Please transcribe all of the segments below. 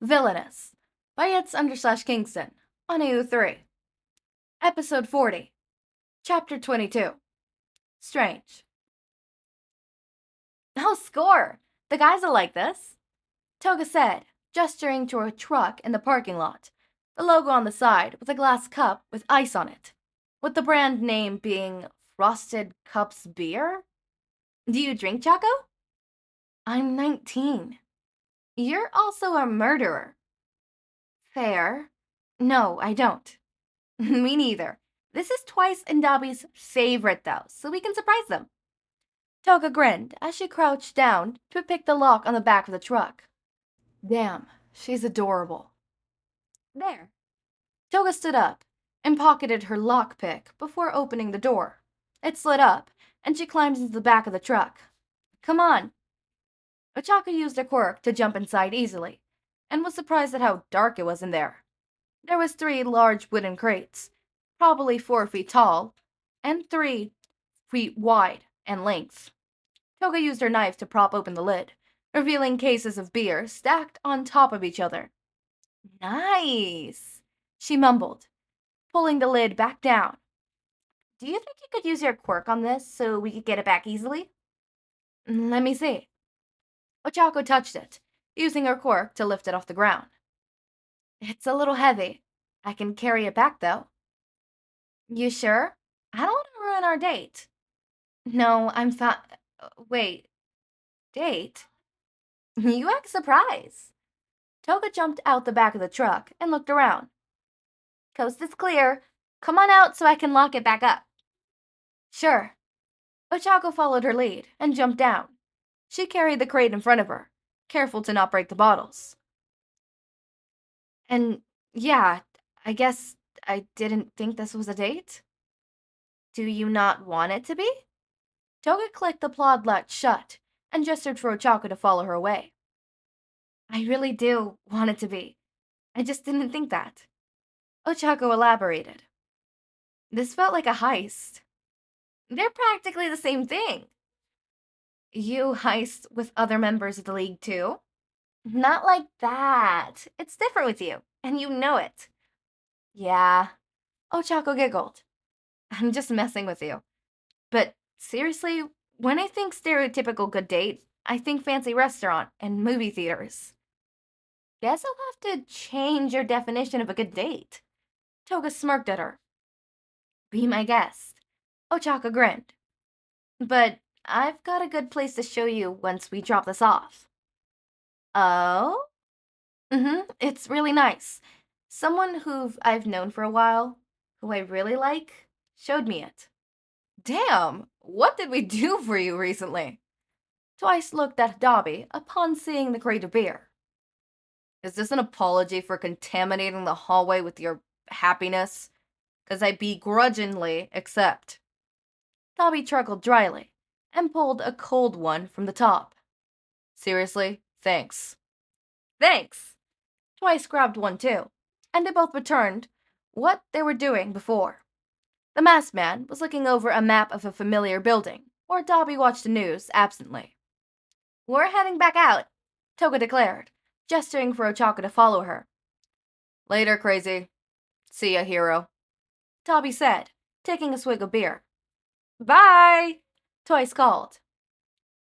Villainous by its_Kingston on AU3. Episode 40. Chapter 22. Strange. Oh, score! The guys will like this, Toga said, gesturing to a truck in the parking lot, the logo on the side with a glass cup with ice on it, with the brand name being Frosted Cups Beer? Do you drink, Chaco? I'm 19. You're also a murderer. Fair. No, I don't. Me neither. This is Twice and Dobby's favorite, though, so we can surprise them. Toga grinned as she crouched down to pick the lock on the back of the truck. Damn, she's adorable. There. Toga stood up and pocketed her lockpick before opening the door. It slid up, and she climbed into the back of the truck. Come on. Ochako used a quirk to jump inside easily, and was surprised at how dark it was in there. There was 3 large wooden crates, probably 4 feet tall, and 3 feet wide and length. Toga used her knife to prop open the lid, revealing cases of beer stacked on top of each other. Nice, she mumbled, pulling the lid back down. Do you think you could use your quirk on this so we could get it back easily? Let me see. Ochako touched it, using her quirk to lift it off the ground. It's a little heavy. I can carry it back, though. You sure? I don't want to ruin our date. No, I'm fine. Wait, date? You act surprised. Toga jumped out the back of the truck and looked around. Coast is clear. Come on out so I can lock it back up. Sure. Ochako followed her lead and jumped down. She carried the crate in front of her, careful to not break the bottles. And yeah, I guess I didn't think this was a date. Do you not want it to be? Toga clicked the plod latch shut and gestured for Ochako to follow her away. I really do want it to be. I just didn't think that. Ochako elaborated. This felt like a heist. They're practically the same thing. You heist with other members of the league too? Not like that. It's different with you, and you know it. Yeah. Ochako giggled. I'm just messing with you. But seriously, when I think stereotypical good date, I think fancy restaurant and movie theaters. Guess I'll have to change your definition of a good date. Toga smirked at her. Be my guest. Ochako grinned. But I've got a good place to show you once we drop this off. Oh? It's really nice. Someone who I've known for a while, who I really like, showed me it. Damn, what did we do for you recently? Twice looked at Dobby upon seeing the crate of beer. Is this an apology for contaminating the hallway with your happiness? 'Cause I begrudgingly accept. Dobby chuckled dryly and pulled a cold one from the top. Seriously, thanks. Thanks! Twice grabbed one too, and they both returned what they were doing before. The masked man was looking over a map of a familiar building, while Dobby watched the news absently. We're heading back out, Toga declared, gesturing for Ochako to follow her. Later, crazy. See ya, hero, Dobby said, taking a swig of beer. Bye! Twice called.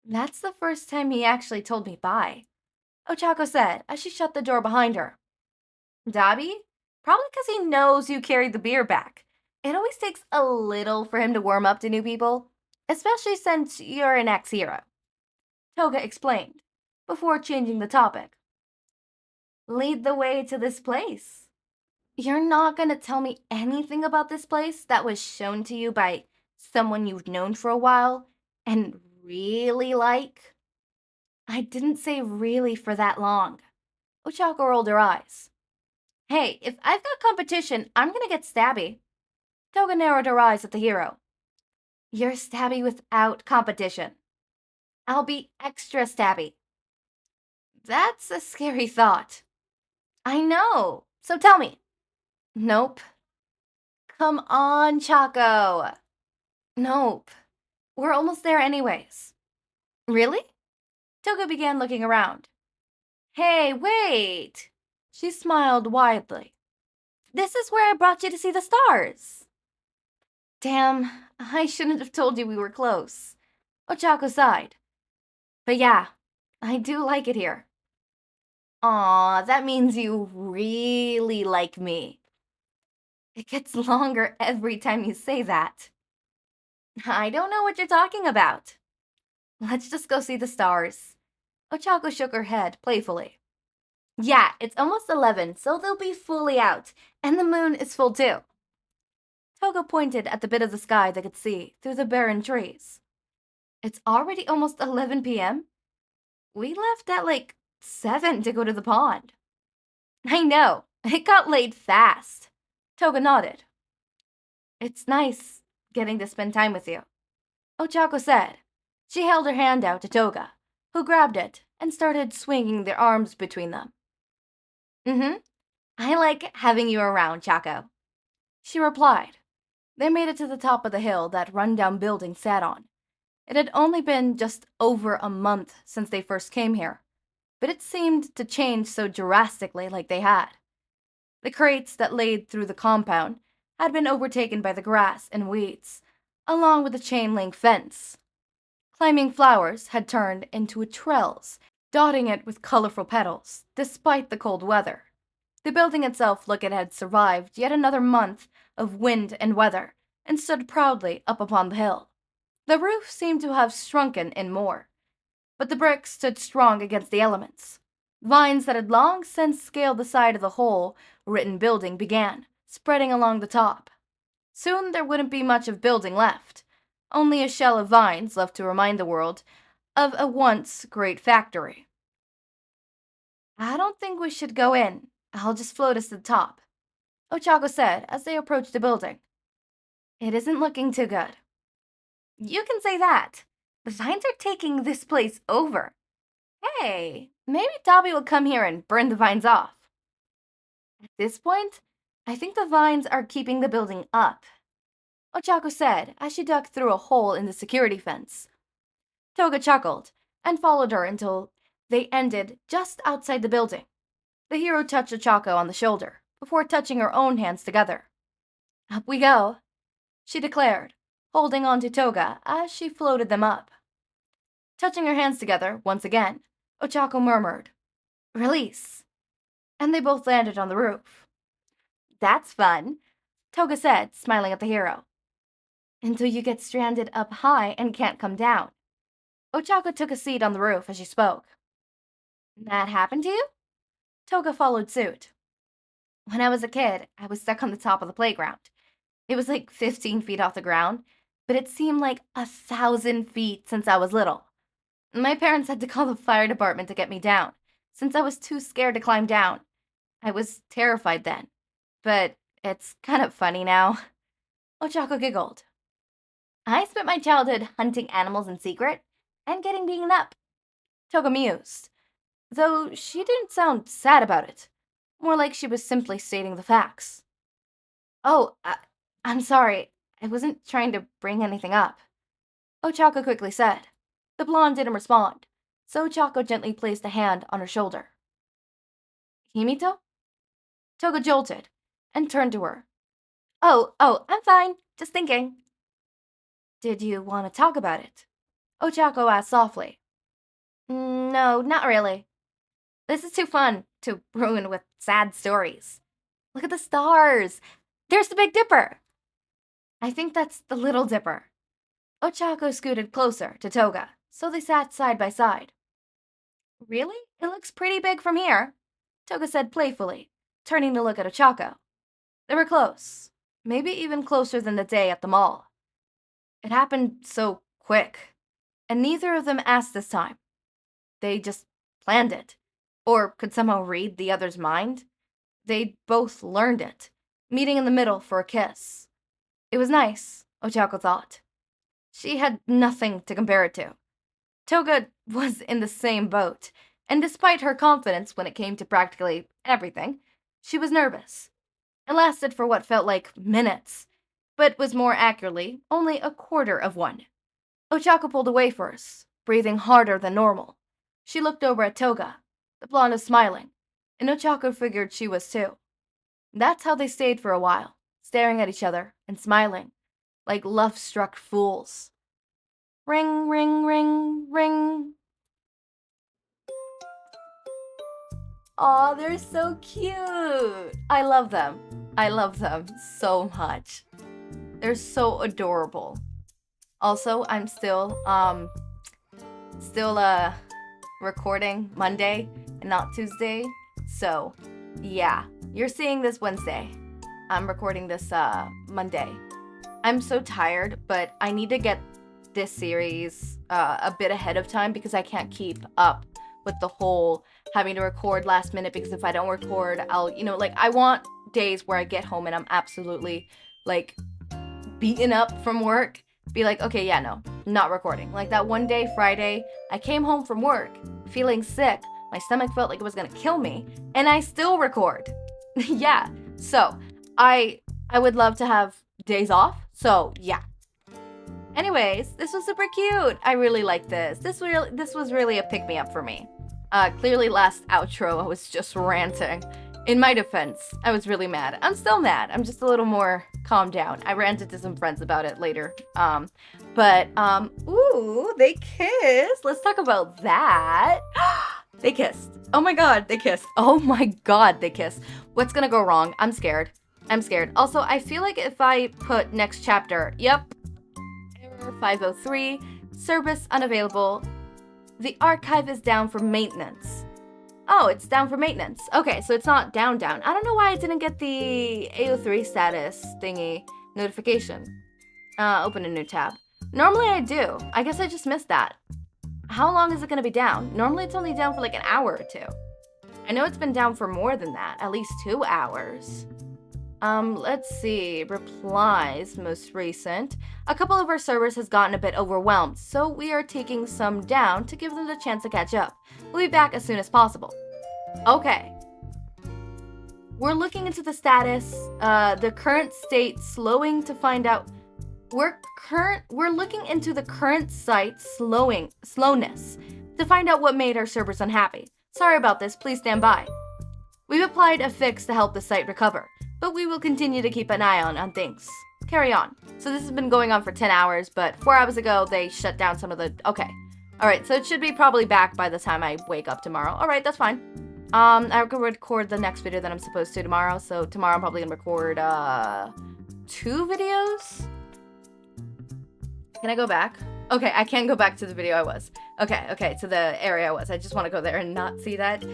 That's the first time he actually told me bye, Ochako said as she shut the door behind her. Dobby? Probably because he knows you carried the beer back. It always takes a little for him to warm up to new people, especially since you're an ex-hero. Toga explained, before changing the topic. Lead the way to this place. You're not gonna tell me anything about this place that was shown to you by someone you've known for a while and really like? I didn't say really for that long. Ochako rolled her eyes. Hey, if I've got competition, I'm gonna get stabby. Toga narrowed her eyes at the hero. You're stabby without competition. I'll be extra stabby. That's a scary thought. I know, so tell me. Nope. Come on, Chaco. Nope. We're almost there anyways. Really? Toga began looking around. Hey, wait! She smiled widely. This is where I brought you to see the stars. Damn, I shouldn't have told you we were close. Ochako sighed. But yeah, I do like it here. Aw, that means you really like me. It gets longer every time you say that. I don't know what you're talking about. Let's just go see the stars. Ochako shook her head playfully. Yeah, it's almost 11, so they'll be fully out, and the moon is full too. Toga pointed at the bit of the sky they could see through the barren trees. It's already almost 11 p.m.? We left at like 7 to go to the pond. I know, it got late fast. Toga nodded. It's nice getting to spend time with you, Ochako said. She held her hand out to Toga, who grabbed it and started swinging their arms between them. I like having you around, Chako, she replied. They made it to the top of the hill that rundown building sat on. It had only been just over a month since they first came here, but it seemed to change so drastically like they had. The crates that laid through the compound had been overtaken by the grass and weeds, along with the chain-link fence. Climbing flowers had turned into trails, dotting it with colorful petals, despite the cold weather. The building itself looked like it had survived yet another month of wind and weather, and stood proudly up upon the hill. The roof seemed to have shrunken in more, but the bricks stood strong against the elements. Vines that had long since scaled the side of the hole-ridden building began, spreading along the top. Soon there wouldn't be much of building left, only a shell of vines left to remind the world of a once great factory. I don't think we should go in. I'll just float us to the top, Ochako said as they approached the building. It isn't looking too good. You can say that. The vines are taking this place over. Hey, maybe Dobby will come here and burn the vines off. At this point, I think the vines are keeping the building up, Ochako said as she ducked through a hole in the security fence. Toga chuckled and followed her until they ended just outside the building. The hero touched Ochako on the shoulder before touching her own hands together. Up we go, she declared, holding on to Toga as she floated them up. Touching her hands together once again, Ochako murmured, Release, and they both landed on the roof. That's fun, Toga said, smiling at the hero. Until you get stranded up high and can't come down. Ochako took a seat on the roof as she spoke. That happened to you? Toga followed suit. When I was a kid, I was stuck on the top of the playground. It was like 15 feet off the ground, but it seemed like 1,000 feet since I was little. My parents had to call the fire department to get me down, since I was too scared to climb down. I was terrified then, but it's kind of funny now. Ochako giggled. I spent my childhood hunting animals in secret and getting beaten up. Toga mused, though she didn't sound sad about it, more like she was simply stating the facts. Oh, I'm sorry, I wasn't trying to bring anything up, Ochako quickly said. The blonde didn't respond, so Ochako gently placed a hand on her shoulder. Himito? Toga jolted and turned to her. Oh, I'm fine, just thinking. Did you want to talk about it? Ochako asked softly. No, not really. This is too fun to ruin with sad stories. Look at the stars. There's the Big Dipper. I think that's the Little Dipper. Ochako scooted closer to Toga, so they sat side by side. Really? It looks pretty big from here, Toga said playfully, turning to look at Ochako. They were close, maybe even closer than the day at the mall. It happened so quick, and neither of them asked this time. They just planned it, or could somehow read the other's mind. They'd both learned it, meeting in the middle for a kiss. It was nice, Ochako thought. She had nothing to compare it to. Toga was in the same boat, and despite her confidence when it came to practically everything, she was nervous. It lasted for what felt like minutes, but was more accurately only a quarter of one. Ochako pulled away first, breathing harder than normal. She looked over at Toga. The blonde is smiling, and Ochako figured she was too. That's how they stayed for a while, staring at each other and smiling, like love-struck fools. Ring, ring, ring, ring. Aw, they're so cute. I love them. I love them so much. They're so adorable. Also, I'm still recording Monday and not Tuesday. So, yeah, you're seeing this Wednesday. I'm recording this Monday. I'm so tired, but I need to get this series a bit ahead of time because I can't keep up with the whole having to record last minute, because if I don't record, I'll, I want days where I get home and I'm absolutely, beaten up from work. Be like, okay, yeah, no, not recording. Like that one day, Friday, I came home from work feeling sick. My stomach felt like it was gonna kill me, and I still record. Yeah, so I would love to have days off, so yeah. Anyways, this was super cute. I really like this. This was really a pick-me-up for me. Clearly last outro I was just ranting. In my defense, I was really mad. I'm still mad. I'm just a little more calmed down. I ranted to some friends about it later. Ooh, they kissed. Let's talk about that. They kissed. Oh my god, they kissed. Oh my god, they kissed. What's gonna go wrong? I'm scared. I'm scared. Also, I feel like if I put next chapter, yep, error 503, service unavailable. The archive is down for maintenance. Oh, it's down for maintenance. Okay, so it's not down. I don't know why I didn't get the AO3 status thingy notification. Open a new tab. Normally I do. I guess I just missed that. How long is it gonna be down? Normally it's only down for like an hour or two. I know it's been down for more than that, at least 2 hours. Let's see. Replies, most recent. A couple of our servers has gotten a bit overwhelmed, so we are taking some down to give them the chance to catch up. We'll be back as soon as possible. Okay. We're looking into the status, the current state, slowing to find out. We're looking into the current site slowness to find out what made our servers unhappy. Sorry about this, please stand by. We've applied a fix to help the site recover, but we will continue to keep an eye on things. Carry on. So this has been going on for 10 hours, but 4 hours ago they shut down some of the, okay. Alright, so it should be probably back by the time I wake up tomorrow. Alright, that's fine. I can record the next video that I'm supposed to tomorrow, so tomorrow I'm probably gonna record, 2 videos? Can I go back? Okay, I can't go back to the video I was. Okay, to the area I was. I just want to go there and not see that.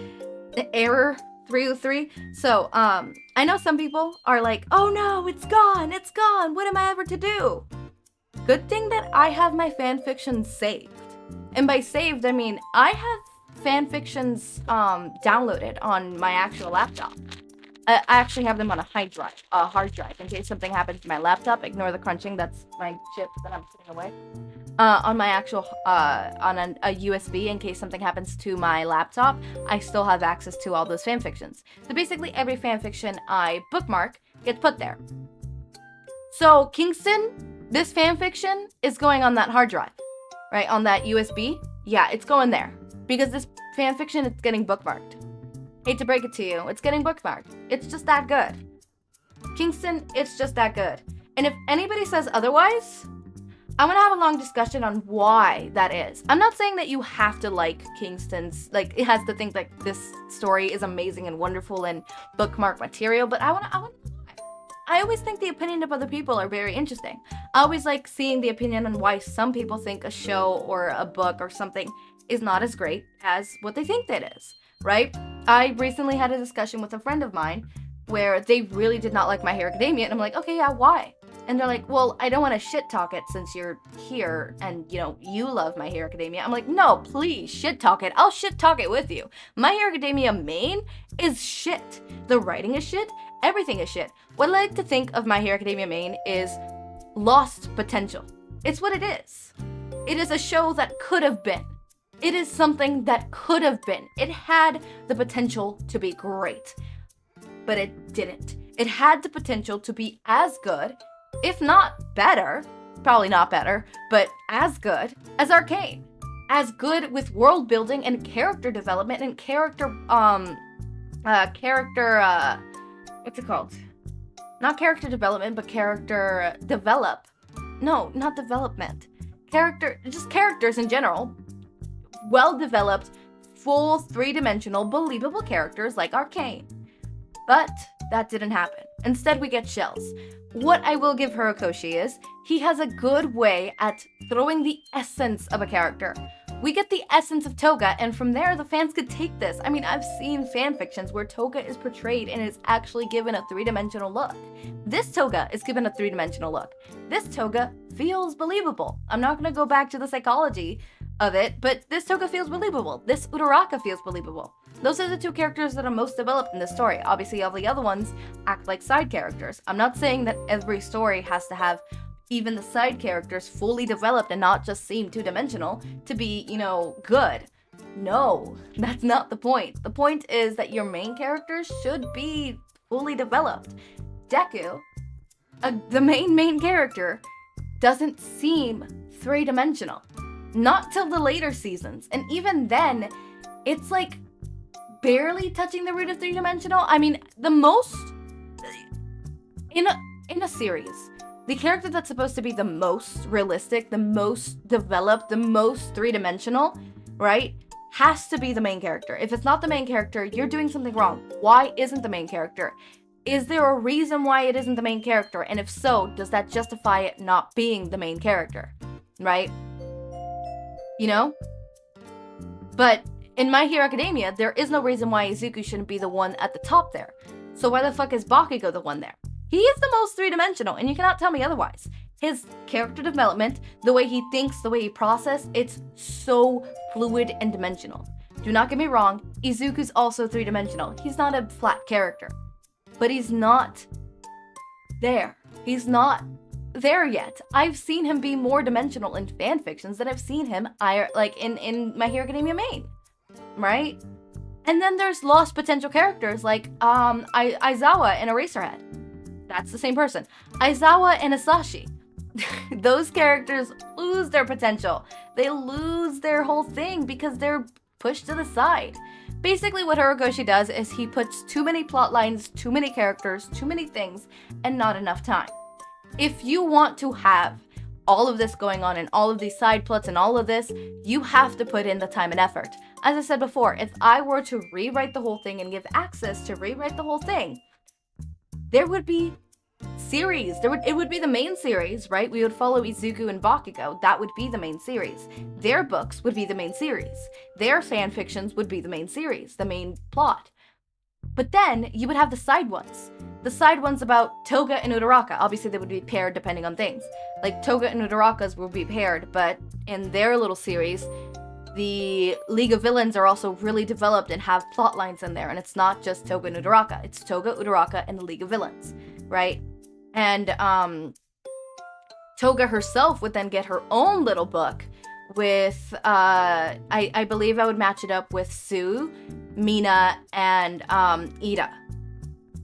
Error 303. So, I know some people are like, oh no, it's gone, what am I ever to do? Good thing that I have my fanfictions saved. And by saved, I mean, I have fanfictions, downloaded on my actual laptop. I actually have them on a hard drive, in case something happens to my laptop. Ignore the crunching, that's my chip that I'm putting away. On my actual, on a USB, in case something happens to my laptop, I still have access to all those fanfictions. So basically every fanfiction I bookmark gets put there. So Kingston, this fanfiction is going on that hard drive, right? On that USB? Yeah, it's going there. Because this fanfiction is getting bookmarked. Hate to break it to you, it's getting bookmarked. It's just that good. Kingston, it's just that good. And if anybody says otherwise, I'm gonna have a long discussion on why that is. I'm not saying that you have to like Kingston's, like, it has to think like this story is amazing and wonderful and bookmark material, but I wanna know why. I always think the opinion of other people are very interesting. I always like seeing the opinion on why some people think a show or a book or something is not as great as what they think that is. Right? I recently had a discussion with a friend of mine where they really did not like My Hero Academia, and I'm like, okay, yeah, why? And they're like, well, I don't want to shit talk it since you're here and, you love My Hero Academia. I'm like, no, please, shit talk it. I'll shit talk it with you. My Hero Academia main is shit. The writing is shit. Everything is shit. What I like to think of My Hero Academia main is lost potential. It's what it is. It is a show that could have been. It is something that could have been. It had the potential to be great, but it didn't. It had the potential to be as good, if not better, probably not better, but as good as Arcane. as good with world building and character development and character, what's it called? Not character development, but character develop. No, not development. Just characters in general. Well-developed, full, three-dimensional, believable characters like Arcane. But that didn't happen. Instead, we get shells. What I will give Horikoshi is, he has a good way at throwing the essence of a character. We get the essence of Toga, and from there, the fans could take this. I mean, I've seen fanfictions where Toga is portrayed and is actually given a three-dimensional look. This Toga is given a three-dimensional look. This Toga feels believable. I'm not gonna go back to the psychology of it, but this Toga feels believable. This Uraraka feels believable. Those are the two characters that are most developed in this story. Obviously, all the other ones act like side characters. I'm not saying that every story has to have even the side characters fully developed and not just seem two-dimensional to be, good. No, that's not the point. The point is that your main characters should be fully developed. Deku, the main character, doesn't seem three-dimensional. Not till the later seasons. And even then, it's like barely touching the root of three-dimensional. I mean, the most in a series, the character that's supposed to be the most realistic, the most developed, the most three-dimensional, right, has to be the main character. If it's not the main character, you're doing something wrong. Why isn't the main character? Is there a reason why it isn't the main character? And if so, does that justify it not being the main character? Right? But in My Hero Academia, there is no reason why Izuku shouldn't be the one at the top there. So why the fuck is Bakugo the one there? He is the most three-dimensional, and you cannot tell me otherwise. His character development, the way he thinks, the way he processes, it's so fluid and dimensional. Do not get me wrong, Izuku's also three-dimensional. He's not a flat character. But he's not there. He's not there yet. I've seen him be more dimensional in fanfictions than I've seen him in My Hero Academia main. Right? And then there's lost potential characters like Aizawa and Eraserhead. That's the same person. Aizawa and Asashi. Those characters lose their potential. They lose their whole thing because they're pushed to the side. Basically what Horikoshi does is he puts too many plot lines, too many characters, too many things, and not enough time. If you want to have all of this going on and all of these side plots and all of this, you have to put in the time and effort. As I said before, if I were to rewrite the whole thing and give access to rewrite the whole thing, there would be series. It would be the main series, right? We would follow Izuku and Bakugo. That would be the main series. Their books would be the main series. Their fan fictions would be the main series, the main plot. But then you would have the side ones. The side ones about Toga and Uraraka. Obviously, they would be paired depending on things. Like, Toga and Uraraka's would be paired, but in their little series, the League of Villains are also really developed and have plot lines in there. And it's not just Toga and Uraraka. It's Toga, Uraraka, and the League of Villains, right? And Toga herself would then get her own little book with, I believe I would match it up with Sue, Mina, and Ida.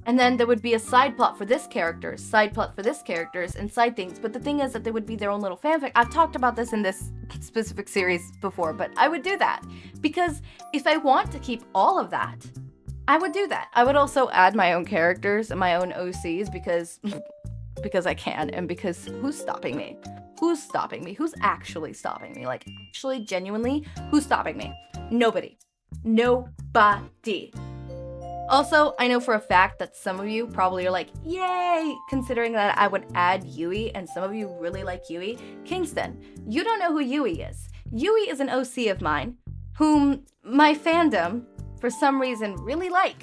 And then there would be a side plot for this character, side plot for this characters, and side things. But the thing is that they would be their own little fanfic. I've talked about this in this specific series before, but I would do that. Because if I want to keep all of that, I would do that. I would also add my own characters and my own OCs because I can, and because who's stopping me? Who's stopping me? Who's actually stopping me? Like, actually, genuinely, who's stopping me? Nobody. Nobody. Also, I know for a fact that some of you probably are like, yay, considering that I would add Yui, and some of you really like Yui. Kingston, you don't know who Yui is. Yui is an OC of mine, whom my fandom, for some reason, really like.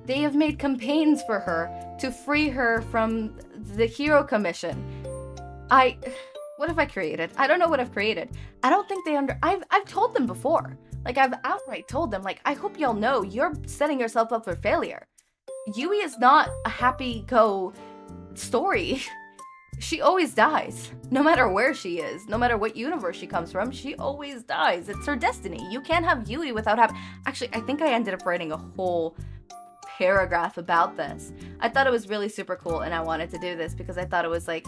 They have made campaigns for her to free her from the Hero Commission. What have I created? I don't know what I've created. I don't think I've told them before. Like, I've outright told them, like, I hope y'all know you're setting yourself up for failure. Yui is not a happy-go story. She always dies. No matter where she is, no matter what universe she comes from, she always dies. It's her destiny. You can't have Yui without having... Actually, I think I ended up writing a whole paragraph about this. I thought it was really super cool, and I wanted to do this because I thought it was like...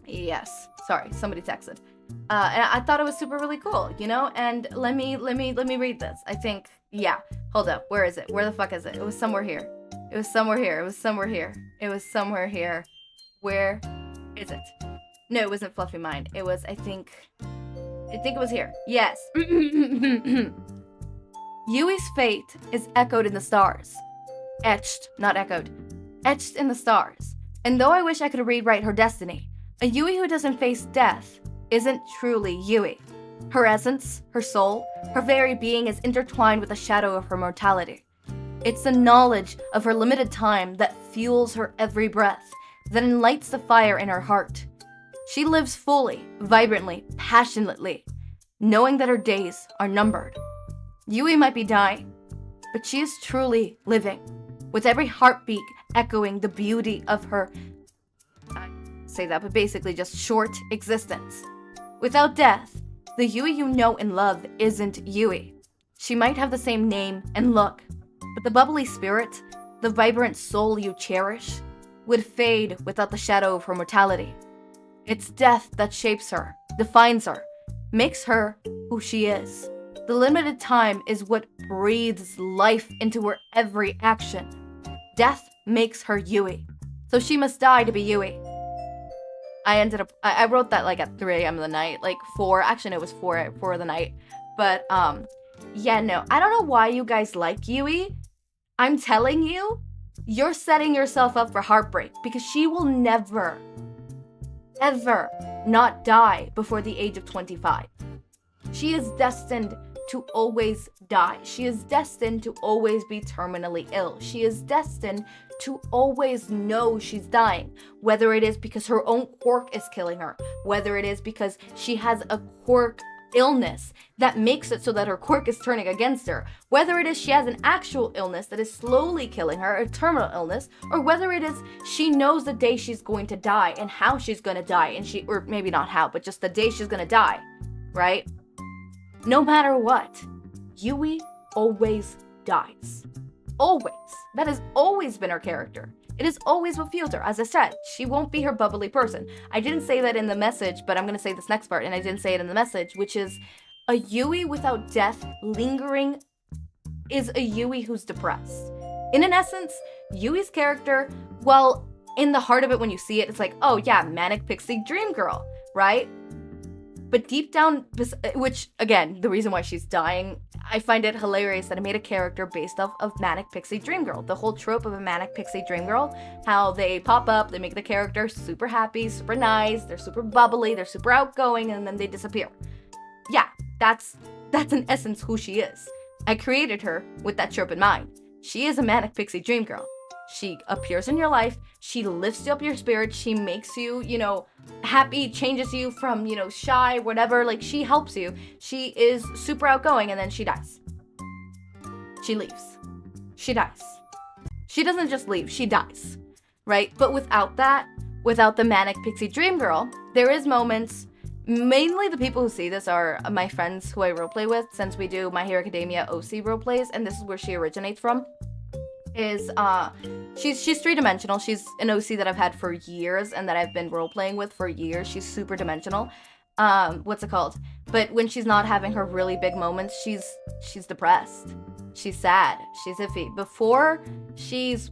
Yes. Sorry, somebody texted. And I thought it was really cool, you know? And let me read this. I think, yeah. Hold up. Where is it? Where the fuck is it? It was somewhere here. It was somewhere here. It was somewhere here. It was somewhere here. Where is it? No, it wasn't Fluffy Mind. It was, I think it was here. Yes. Yui's fate is echoed in the stars. Etched, not echoed. Etched in the stars. And though I wish I could rewrite her destiny, a Yui who doesn't face death isn't truly Yui. Her essence, her soul, her very being is intertwined with the shadow of her mortality. It's the knowledge of her limited time that fuels her every breath, that enlights the fire in her heart. She lives fully, vibrantly, passionately, knowing that her days are numbered. Yui might be dying, but she is truly living, with every heartbeat echoing the beauty of her, I say that, but basically just short existence. Without death, the Yui you know and love isn't Yui. She might have the same name and look, but the bubbly spirit, the vibrant soul you cherish, would fade without the shadow of her mortality. It's death that shapes her, defines her, makes her who she is. The limited time is what breathes life into her every action. Death makes her Yui, so she must die to be Yui. I wrote that like at 3 a.m. of the night, like 4, actually no, it was 4 of the night, but yeah, no, I don't know why you guys like Yui. I'm telling you, you're setting yourself up for heartbreak, because she will never, ever not die before the age of 25. She is destined to always die. She is destined to always be terminally ill. She is destined to always know she's dying, whether it is because her own quirk is killing her, whether it is because she has a quirk illness that makes it so that her quirk is turning against her, whether it is she has an actual illness that is slowly killing her, a terminal illness, or whether it is she knows the day she's going to die and how she's going to die, and or maybe not how, but just the day she's going to die, right? No matter what, Yui always dies. Always. That has always been her character. It is always what fuels her. As I said, she won't be her bubbly person. I didn't say that in the message, but I'm going to say this next part, and I didn't say it in the message, which is a Yui without death lingering is a Yui who's depressed. In an essence, Yui's character, well, in the heart of it when you see it, it's like, oh yeah, manic pixie dream girl, right? But deep down, which, again, the reason why she's dying, I find it hilarious that I made a character based off of Manic Pixie Dream Girl. The whole trope of a Manic Pixie Dream Girl, how they pop up, they make the character super happy, super nice, they're super bubbly, they're super outgoing, and then they disappear. Yeah, that's in essence who she is. I created her with that trope in mind. She is a Manic Pixie Dream Girl. She appears in your life, she lifts up your spirit, she makes you, happy, changes you from, shy, whatever, like, she helps you. She is super outgoing, and then she dies. She leaves. She dies. She doesn't just leave, she dies, right? But without that, without the Manic Pixie Dream Girl, there is moments, mainly the people who see this are my friends who I roleplay with, since we do My Hero Academia OC roleplays, and this is where she originates from. Is she's three-dimensional. She's an OC that I've had for years and that I've been role-playing with for years. She's super dimensional. What's it called? But when she's not having her really big moments, she's depressed. She's sad. She's iffy. Before she's,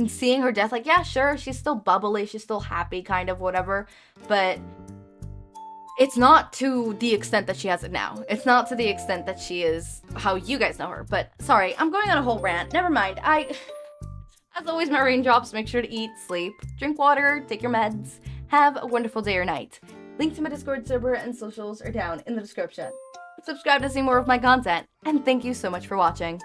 seeing her death, like, yeah, sure, she's still bubbly, she's still happy, kind of, whatever, but it's not to the extent that she has it now. It's not to the extent that she is how you guys know her. But sorry, I'm going on a whole rant. Never mind. As always, my raindrops, make sure to eat, sleep, drink water, take your meds. Have a wonderful day or night. Link to my Discord server and socials are down in the description. Subscribe to see more of my content, and thank you so much for watching.